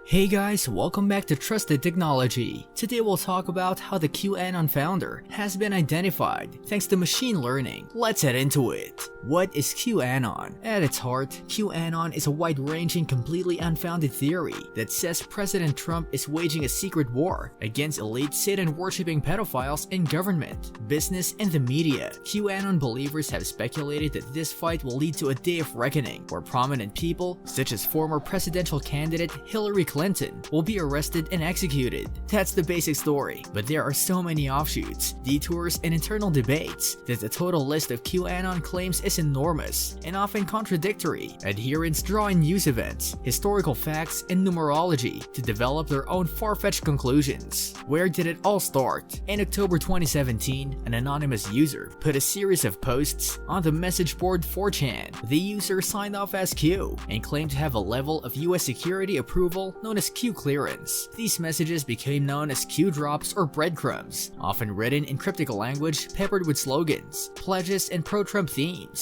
Hey guys, welcome back to Trusted Technology. Today we'll talk about how the QAnon founder has been identified thanks to machine learning. Let's head into it. What is QAnon? At its heart, QAnon is a wide-ranging, completely unfounded theory that says President Trump is waging a secret war against elite Satan-worshipping pedophiles in government, business, and the media. QAnon believers have speculated that this fight will lead to a day of reckoning where prominent people, such as former presidential candidate Hillary Clinton, will be arrested and executed. That's the basic story, but there are so many offshoots, detours, and internal debates that the total list of QAnon claims is enormous and often contradictory. Adherents draw in news events, historical facts, and numerology to develop their own far-fetched conclusions. Where did it all start? In October 2017, an anonymous user put a series of posts on the message board 4chan. The user signed off as Q and claimed to have a level of US security approval known as Q clearance. These messages became known as Q drops or breadcrumbs, often written in cryptic language peppered with slogans, pledges, and pro-Trump themes.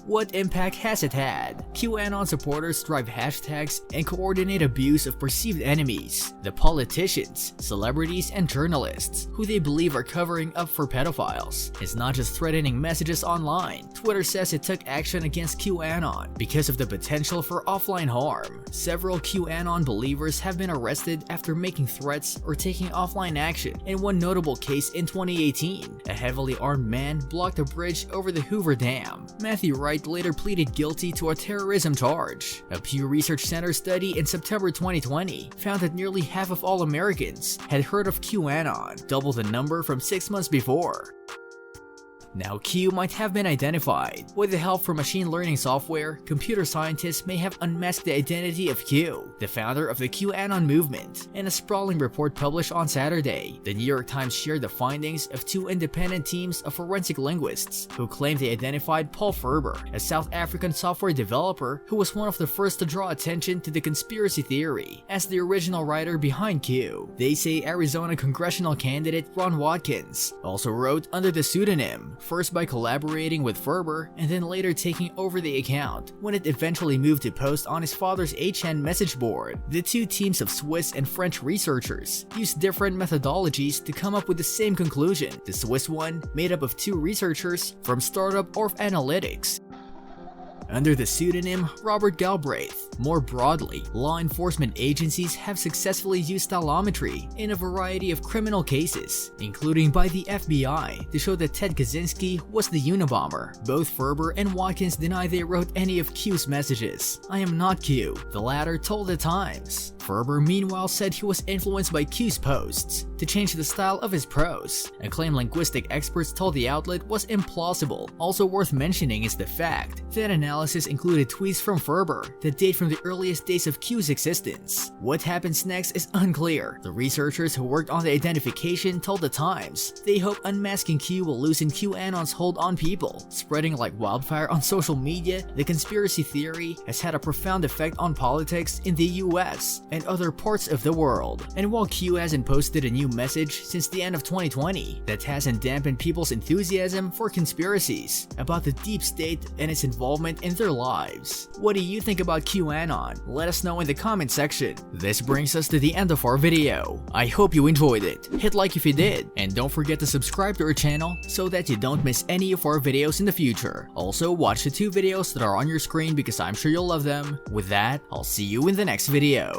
What impact has it had? QAnon supporters drive hashtags and coordinate abuse of perceived enemies, the politicians, celebrities, and journalists, who they believe are covering up for pedophiles. It's not just threatening messages online. Twitter says it took action against QAnon because of the potential for offline harm. Several QAnon believers have been arrested after making threats or taking offline action. In one notable case in 2018, a heavily armed man blocked a bridge over the Hoover Dam. Matthew Wright later pleaded guilty to a terrorism charge. A Pew Research Center study in September 2020 found that nearly half of all Americans had heard of QAnon, double the number from 6 months before. Now Q might have been identified. With the help from machine learning software, computer scientists may have unmasked the identity of Q, the founder of the QAnon movement. In a sprawling report published on Saturday, the New York Times shared the findings of two independent teams of forensic linguists who claimed they identified Paul Ferber, a South African software developer who was one of the first to draw attention to the conspiracy theory, as the original writer behind Q. They say Arizona congressional candidate Ron Watkins also wrote under the pseudonym, first by collaborating with Ferber and then later taking over the account when it eventually moved to post on his father's 8chan message board. The two teams of Swiss and French researchers used different methodologies to come up with the same conclusion. The Swiss one, made up of two researchers from startup Orf Analytics, under the pseudonym Robert Galbraith. More broadly, law enforcement agencies have successfully used stylometry in a variety of criminal cases, including by the FBI, to show that Ted Kaczynski was the Unabomber. Both Ferber and Watkins deny they wrote any of Q's messages. "I am not Q," the latter told the Times. Ferber meanwhile said he was influenced by Q's posts to change the style of his prose, a claim linguistic experts told the outlet was implausible. Also worth mentioning is the fact that analysis included tweets from Ferber that date from the earliest days of Q's existence. What happens next is unclear. The researchers who worked on the identification told the Times they hope unmasking Q will loosen QAnon's hold on people. Spreading like wildfire on social media, the conspiracy theory has had a profound effect on politics in the US and other parts of the world. And while Q hasn't posted a new message since the end of 2020, that hasn't dampened people's enthusiasm for conspiracies about the deep state and its involvement in their lives. What do you think about QAnon? Let us know in the comment section. This brings us to the end of our video. I hope you enjoyed it. Hit like if you did, and don't forget to subscribe to our channel so that you don't miss any of our videos in the future. Also, watch the two videos that are on your screen because I'm sure you'll love them. With that, I'll see you in the next video.